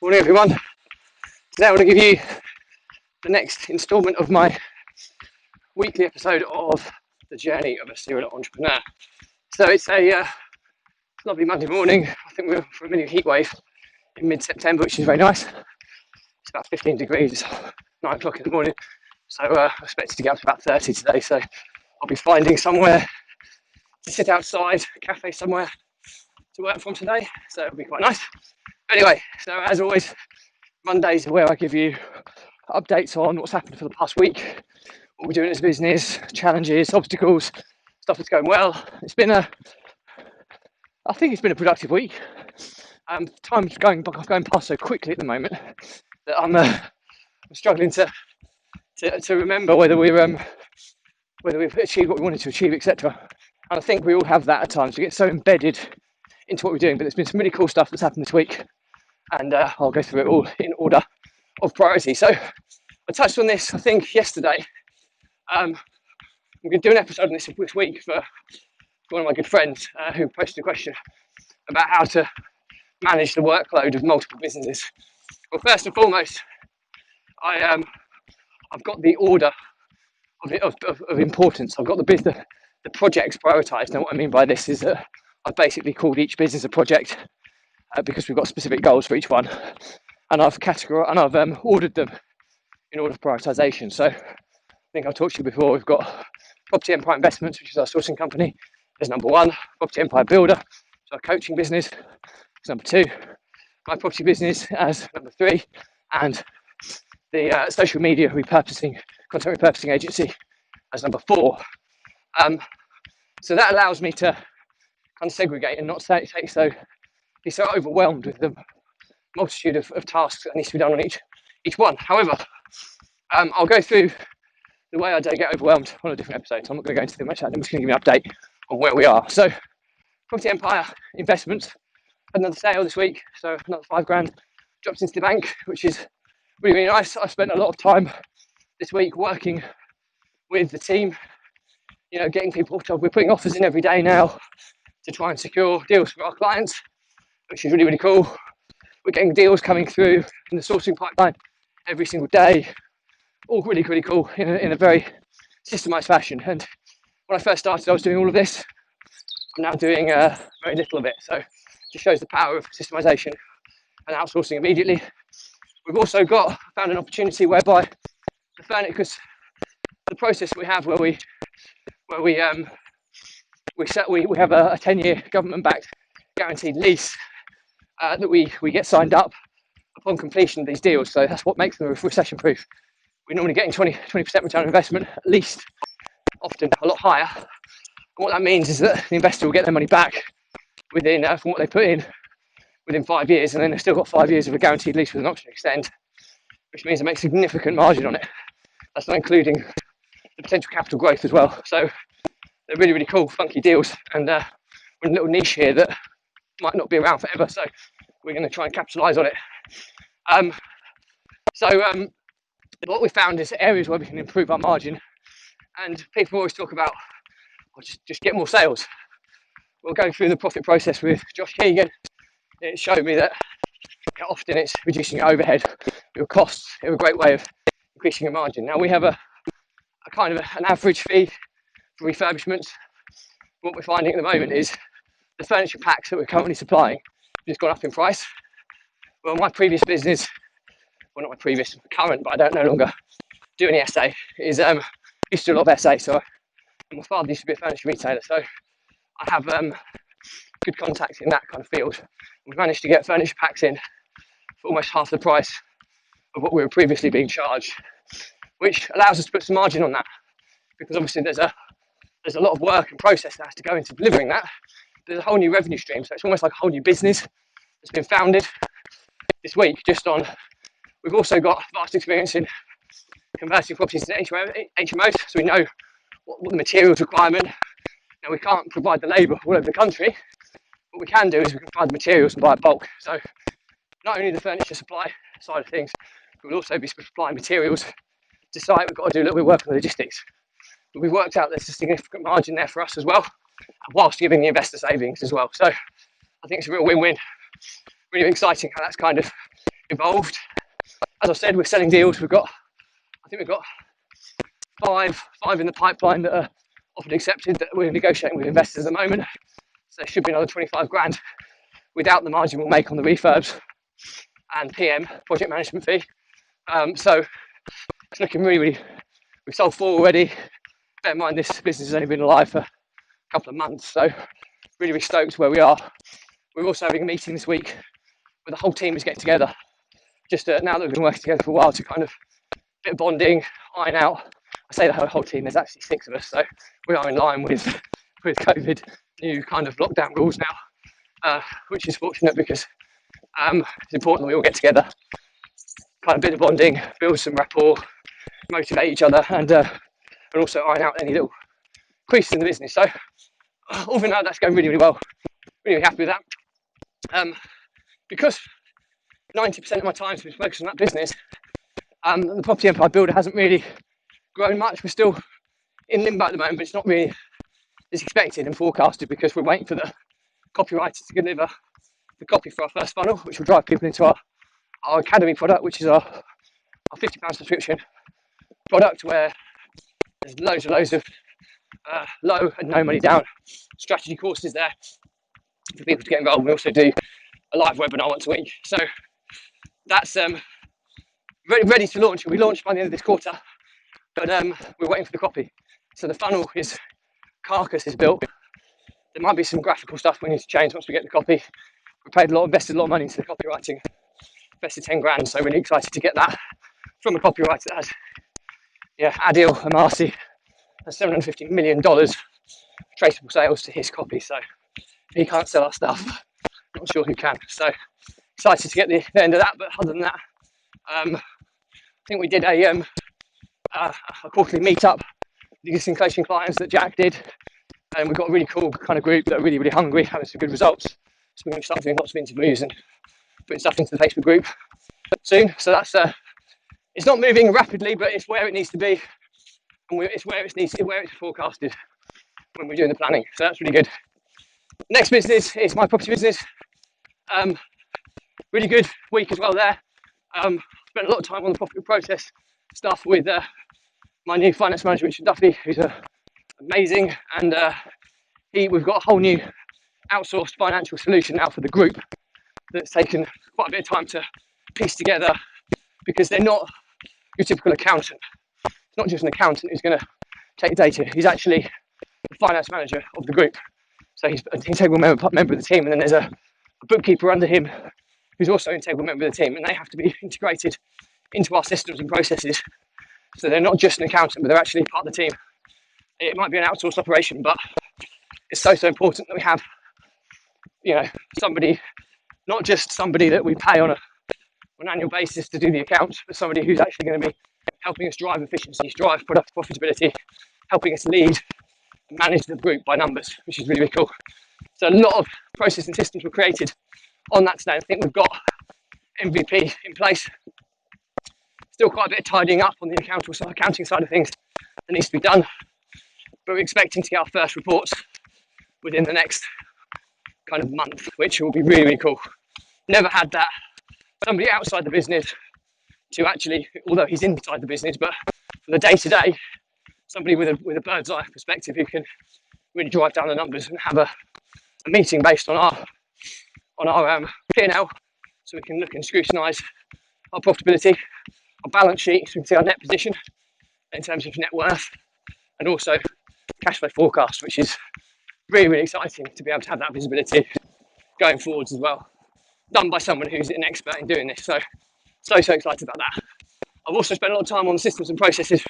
Morning everyone. Today I want to give you the next instalment of my weekly episode of the journey of a serial entrepreneur. So it's a lovely Monday morning. I think we're for a mini heat wave in mid-September, which is very nice. It's about 15 degrees, 9 o'clock in the morning. So I expected to get up to about 30 today. So I'll be finding somewhere to sit outside, a cafe somewhere to work from today. So it'll be quite nice. Anyway, so as always, Mondays are where I give you updates on what's happened for the past week, what we're doing as a business, challenges, obstacles, stuff that's going well. I think it's been a productive week. Time's going past so quickly at the moment that I'm struggling to remember whether we've achieved what we wanted to achieve, etc. And I think we all have that at times. We get so embedded into what we're doing, but there's been some really cool stuff that's happened this week, and I'll go through it all in order of priority. So I touched on this, I think, yesterday. I'm going to do an episode on this week for one of my good friends who posted a question about how to manage the workload of multiple businesses. Well, first and foremost, I've got the order of importance. I've got the projects prioritised. Now, what I mean by this is that I've basically called each business a project because we've got specific goals for each one, and I've ordered them in order of prioritisation. So I think I've talked to you before. We've got Property Empire Investments, which is our sourcing company, as number one. Property Empire Builder, so our coaching business, as number two. My property business as number three, and the social media content repurposing agency as number four. So that allows me to kind of segregate and not be so overwhelmed with the multitude of tasks that needs to be done on each one. However, I'll go through the way I don't get overwhelmed on a different episode. So I'm not going to go into too much. I'm just going to give you an update on where we are. So Property Empire Investments had another sale this week, so another $5,000 dropped into the bank, which is really, really nice. I've spent a lot of time this week working with the team, getting people. We're putting offers in every day now to try and secure deals for our clients, which is really, really cool. We're getting deals coming through in the sourcing pipeline every single day. All really, really cool in a very systemized fashion. And when I first started, I was doing all of this. I'm now doing very little of it. So it just shows the power of systemization and outsourcing immediately. We've also found an opportunity whereby because the process we have where we have a 10-year government-backed guaranteed lease that we get signed up upon completion of these deals. So that's what makes them recession-proof. We're normally getting 20% return on investment, at least, often a lot higher. And what that means is that the investor will get their money back within, from what they put in, within 5 years, and then they've still got 5 years of a guaranteed lease with an option to extend, which means they make significant margin on it. That's not including the potential capital growth as well. So they're really, really cool, funky deals, and we're in a little niche here that might not be around forever, so we're going to try and capitalise on it. What we found is areas where we can improve our margin, and people always talk about just get more sales. We'll go through the profit process with Josh Keegan. It showed me that often it's reducing your overhead, your costs, in a great way of increasing your margin. Now we have a kind of an average fee for refurbishments. What we're finding at the moment is the furniture packs that we're currently supplying has gone up in price. Well, my previous business, well, not my previous, current, but I don't no longer do any SA, is used to do a lot of SA. So my father used to be a furniture retailer, so I have good contacts in that kind of field. We've managed to get furniture packs in for almost half the price of what we were previously being charged, which allows us to put some margin on that, because obviously there's a lot of work and process that has to go into delivering that. There's a whole new revenue stream, so it's almost like a whole new business that's been founded this week. We've also got vast experience in converting properties to HMOs, so we know what the materials requirement. Now we can't provide the labour all over the country. What we can do is we can provide the materials and buy it bulk. So not only the furniture supply side of things, but we'll also be supplying materials to site. We've got to do a little bit of work on the logistics. But we've worked out there's a significant margin there for us as well, whilst giving the investor savings as well. So I think it's a real win-win. Really exciting how that's kind of involved. As I said, we're selling deals. I think we've got five in the pipeline that are offered accepted that we're negotiating with investors at the moment. So there should be another 25 grand without the margin we'll make on the refurbs and PM, project management fee. So it's looking really, we've sold 4 already. Bear in mind this business has only been alive for a couple of months, so really stoked where we are. We're also having a meeting this week where the whole team is getting together, just now that we've been working together for a while, to kind of bit of bonding, iron out. I say the whole team, there's actually 6 of us, so we are in line with COVID, new kind of lockdown rules now, which is fortunate because it's important that we all get together, kind of bit of bonding, build some rapport, motivate each other, and also iron out any little creases in the business. So all in all, that's going really well. Really happy with that. Because 90% of my time has been focused on that business, the Property Empire Builder hasn't really grown much. We're still in limbo at the moment, but it's not really as expected and forecasted because we're waiting for the copywriter to deliver the copy for our first funnel, which will drive people into our Academy product, which is our £50 subscription product, where there's loads of low and no money down strategy courses there for people to get involved. We also do a live webinar once a week. So that's ready to launch. We launch by the end of this quarter, but we're waiting for the copy. So the funnel carcass is built. There might be some graphical stuff we need to change once we get the copy. We invested a lot of money into the copywriting, invested 10 grand, so really excited to get that from a copywriter that has, Adil Amasi has $750 million traceable sales to his copy, so he can't sell our stuff. Not sure who can. So excited to get the end of that, but other than that, I think we did a quarterly meetup with existing coaching clients that Jack did, and we've got a really cool kind of group that are really hungry, having some good results. So we're going to start doing lots of interviews and putting stuff into the Facebook group soon. So that's it's not moving rapidly, but it's where it needs to be, and it's where it's forecasted when we're doing the planning. So that's really good. Next business is my property business. Really good week as well there. Spent a lot of time on the property process stuff with my new finance manager, Richard Duffy, who's amazing, and we've got a whole new outsourced financial solution now for the group that's taken quite a bit of time to piece together, because they're not your typical accountant. It's not just an accountant who's going to take data. He's actually the finance manager of the group. So he's an integral member of the team, and then there's a bookkeeper under him who's also an integral member of the team, and they have to be integrated into our systems and processes. So they're not just an accountant, but they're actually part of the team. It might be an outsourced operation, but it's so important that we have, somebody, not just somebody that we pay on an annual basis to do the accounts, but somebody who's actually going to be helping us drive efficiencies, drive product profitability, helping us lead and manage the group by numbers, which is really cool. So a lot of process and systems were created on that today. I think we've got MVP in place. Still quite a bit of tidying up on the accounting side of things that needs to be done, but we're expecting to get our first reports within the next kind of month, which will be really cool. Never had that. Somebody outside the business to actually, although he's inside the business, but for the day-to-day, somebody with a bird's eye perspective who can really drive down the numbers and have a meeting based on our P&L, so we can look and scrutinise our profitability, our balance sheet, so we can see our net position in terms of net worth, and also cash flow forecast, which is really exciting to be able to have that visibility going forwards as well, done by someone who's an expert in doing this. So excited about that. I've also spent a lot of time on the systems and processes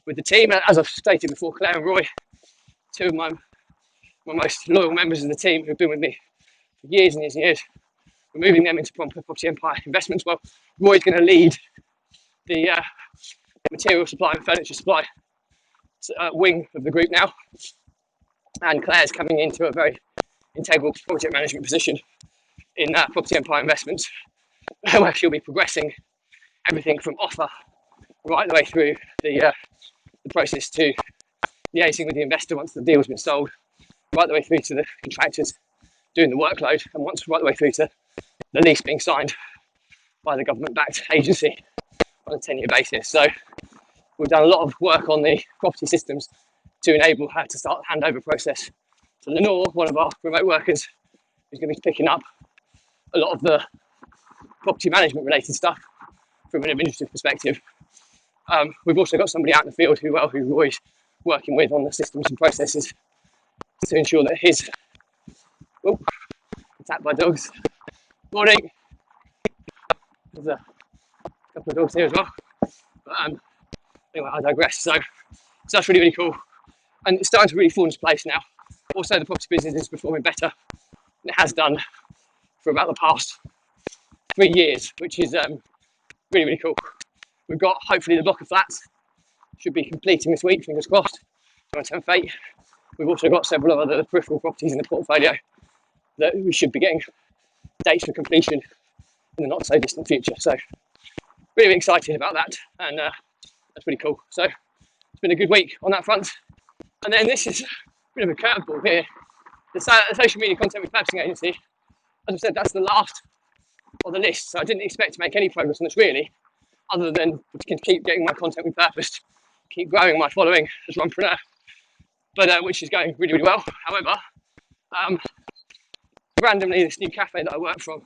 with the team. As I've stated before, Claire and Roy, 2 of my most loyal members of the team who've been with me for years and years. We're moving them into Property Empire Investments. Well, Roy's going to lead the material supply and furniture supply wing of the group now, and Claire's coming into a very integral project management position in Property Empire Investments, where she'll be progressing everything from offer right the way through the process to liaising with the investor once the deal's been sold, right the way through to the contractors doing the workload, and right the way through to the lease being signed by the government-backed agency on a 10-year basis. So we've done a lot of work on the property systems to enable her to start the handover process. So Lenore, one of our remote workers, is going to be picking up a lot of the property management related stuff from an administrative perspective. We've also got somebody out in the field who we're always working with on the systems and processes to ensure that his attacked by dogs. Morning. There's a couple of dogs here as well. But anyway, I digress. So that's really, really cool. And it's starting to really fall into place now. Also, the property business is performing better than it has done for about the past 3 years, which is really, really cool. We've got, hopefully, the block of flats should be completing this week, fingers crossed, on 10th fate. We've also got several other peripheral properties in the portfolio that we should be getting dates for completion in the not so distant future. So really, really excited about that, and that's really cool. So it's been a good week on that front. And then this is a bit of a curveball here. The social media content repurposing agency, as I said, that's the last of the list. So I didn't expect to make any progress on this really, other than to keep getting my content repurposed, keep growing my following as an entrepreneur, but which is going really, really well. However, randomly this new cafe that I work from,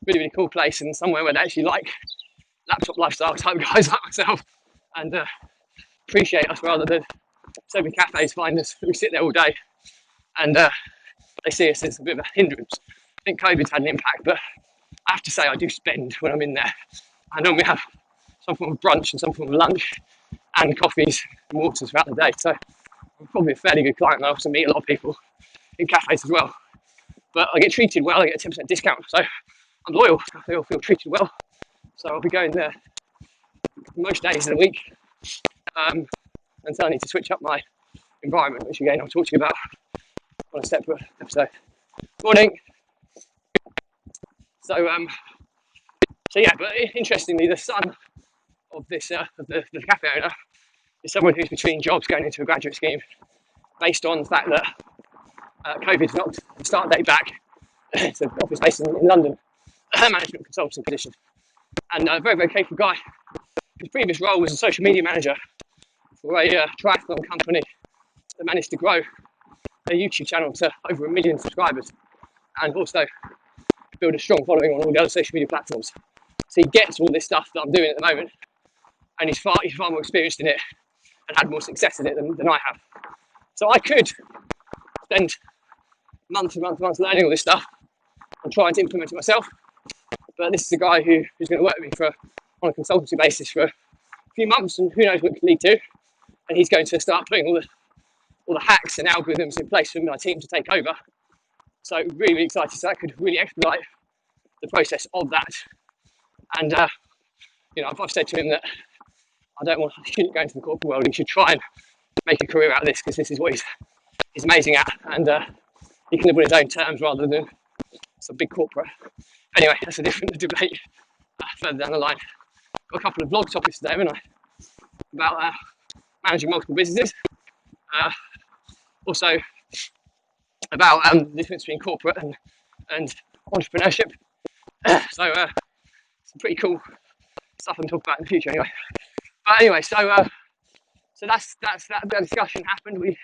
really, really cool place, and somewhere where they actually like laptop lifestyle type guys like myself, and appreciate us rather than so many cafes find us. We sit there all day, and they see us as a bit of a hindrance. I think COVID's had an impact, but I have to say I do spend when I'm in there. I normally have some form of brunch and some form of lunch and coffees and waters throughout the day. So I'm probably a fairly good client. I also meet a lot of people in cafes as well. But I get treated well, I get a 10% discount. So I'm loyal, I feel treated well. So I'll be going there most days of the week until I need to switch up my environment, which again I'll talk to you about on a separate episode. Morning. So yeah, but interestingly, the son of this of the cafe owner is someone who's between jobs going into a graduate scheme, based on the fact that COVID's knocked the start date back. It's an office based in London, management consulting position, and a very, very capable guy. His previous role was a social media manager for a triathlon company that managed to grow a YouTube channel to over 1 million subscribers, and also build a strong following on all the other social media platforms. So he gets all this stuff that I'm doing at the moment, and he's far more experienced in it and had more success in it than I have. So I could spend months learning all this stuff and trying to implement it myself, but this is a guy who's going to work with me on a consultancy basis for a few months, and who knows what it can lead to. And he's going to start putting all the hacks and algorithms in place for my team to take over. So really, really excited. So that could really expedite the process of that. And I've said to him that he shouldn't go into the corporate world. He should try and make a career out of this, because this is what he's amazing at, and he can live on his own terms rather than some big corporate. Anyway, that's a different debate further down the line. Got a couple of vlog topics today, haven't I? About managing multiple businesses. Also about the difference between corporate and entrepreneurship. So some pretty cool stuff I'm talking about in the future anyway. But anyway, so that's that discussion happened. We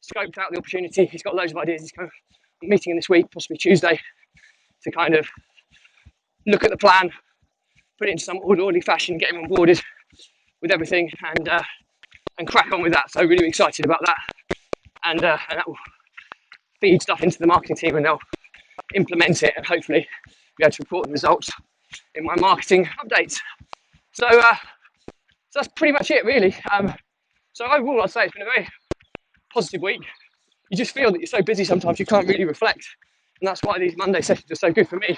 scoped out the opportunity. He's got loads of ideas. He's kind of meeting in this week, possibly Tuesday, to kind of look at the plan, put it into some orderly fashion, get him on board with everything, and crack on with that. So really excited about that, and that will feed stuff into the marketing team, and they'll implement it and hopefully be able to report the results in my marketing updates. So that's pretty much it really. So overall I'd say it's been a very positive week. You just feel that you're so busy sometimes you can't really reflect, and that's why these Monday sessions are so good for me.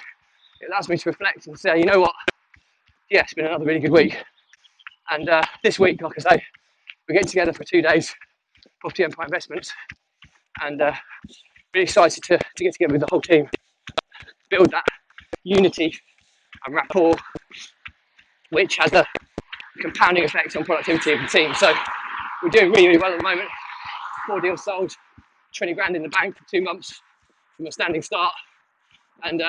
It allows me to reflect and say, you know what, yeah, it's been another really good week. And this week, like I say, we're getting together for 2 days, Property Empire Investments, and really excited to get together with the whole team, build that unity and rapport, which has a compounding effect on productivity of the team. So we're doing really, really well at the moment. 4 deals sold, 20 grand in the bank for 2 months from a standing start, and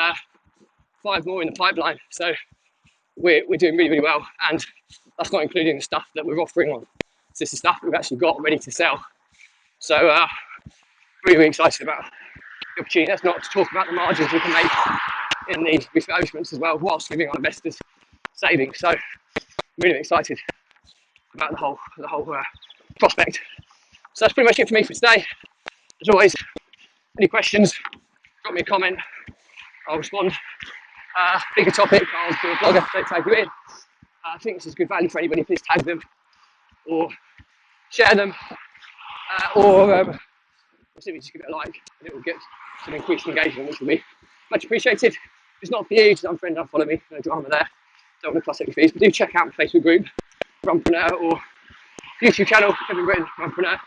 5 more in the pipeline. So we're doing really, really well. And that's not including the stuff that we're offering on. So this is stuff we've actually got ready to sell. So really, really excited about the opportunity. That's not to talk about the margins we can make in the refurbishments as well, whilst giving our investors savings. So really excited about the whole prospect. So that's pretty much it for me for today. As always, any questions, drop me a comment. I'll respond. Bigger topic, I'll do a blogger, don't tag you in. I think this is good value for anybody. Please tag them or share them, or simply just give it a like, and it will get some increased engagement, which will be much appreciated. If it's not for you, just unfriend, unfollow me, no drama there. Don't want to cost any fees, but do check out my Facebook group, Runpreneur, or YouTube channel, Kevin Britton, Runpreneur,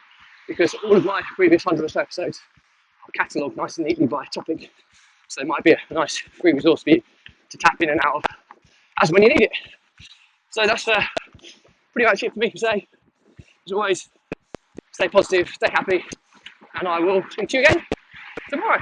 because all of my previous 100 or so episodes are catalogued nice and neatly by topic. So it might be a nice free resource for you to tap in and out of as when you need it. So that's pretty much it for me to say. As always, stay positive, stay happy, and I will speak to you again tomorrow.